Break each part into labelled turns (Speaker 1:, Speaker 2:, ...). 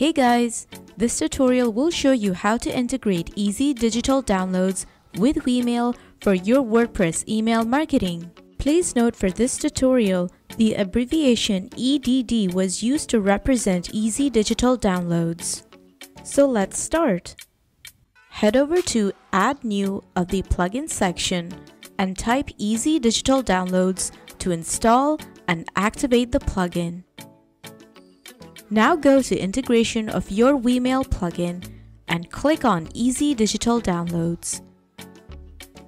Speaker 1: Hey guys! This tutorial will show you how to integrate easy digital downloads with Weemail for your WordPress email marketing. Please note for this tutorial, the abbreviation EDD was used to represent easy digital downloads. So let's start. Head over to Add New of the Plugin section and type Easy Digital Downloads to install and activate the plugin. Now go to Integration of your Weemail plugin and click on Easy Digital Downloads.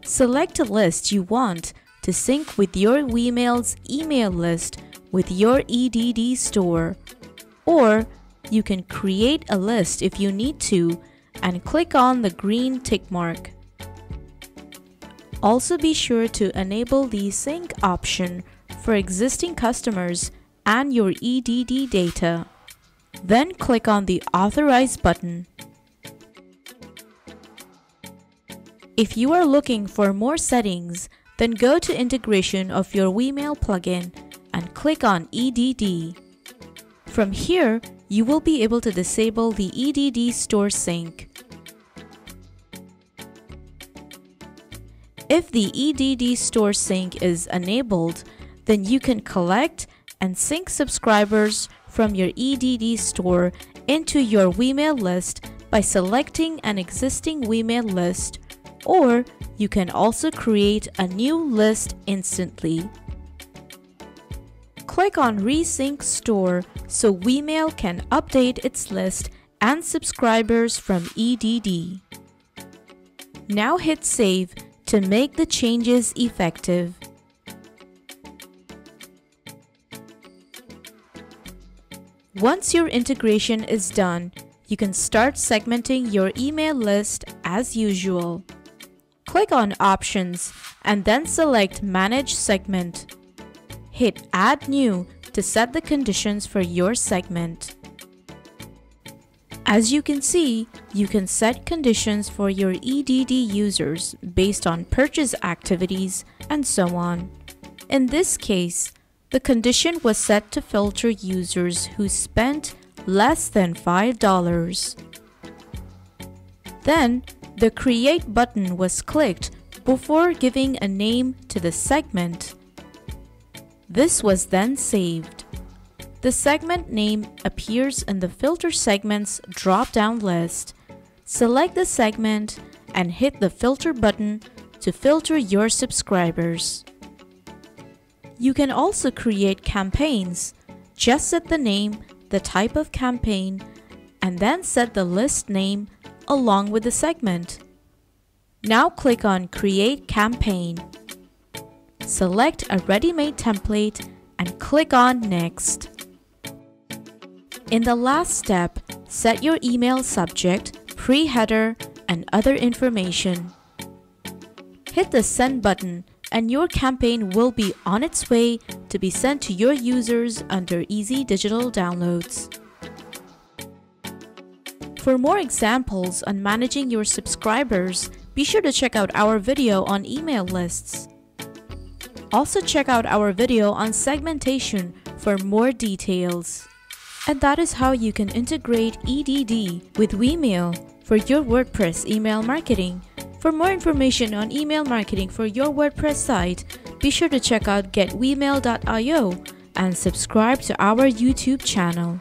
Speaker 1: Select a list you want to sync with your Weemail's email list with your EDD store, or you can create a list if you need to and click on the green tick mark. Also be sure to enable the sync option for existing customers and your EDD data. Then click on the Authorize button. If you are looking for more settings, then go to Integration of your Weemail plugin and click on EDD. From here, you will be able to disable the EDD store sync. If the EDD store sync is enabled, then you can collect and sync subscribers from your EDD store into your Weemail list by selecting an existing Weemail list, or you can also create a new list instantly. Click on Resync Store so Weemail can update its list and subscribers from EDD. Now hit Save to make the changes effective. Once your integration is done, you can start segmenting your email list as usual. Click on Options and then select Manage Segment. Hit Add New to set the conditions for your segment. As you can see, you can set conditions for your EDD users based on purchase activities and so on. In this case, the condition was set to filter users who spent less than $5. Then, the Create button was clicked before giving a name to the segment. This was then saved. The segment name appears in the Filter Segments drop-down list. Select the segment and hit the Filter button to filter your subscribers. You can also create campaigns. Just set the name, the type of campaign, and then set the list name along with the segment. Now click on Create Campaign. Select a ready-made template and click on Next. In the last step, set your email subject, pre-header, and other information. Hit the Send button and your campaign will be on its way to be sent to your users under Easy Digital Downloads. For more examples on managing your subscribers, be sure to check out our video on email lists. Also check out our video on segmentation for more details. And that is how you can integrate EDD with Weemail for your WordPress email marketing. For more information on email marketing for your WordPress site, be sure to check out getweemail.io and subscribe to our YouTube channel.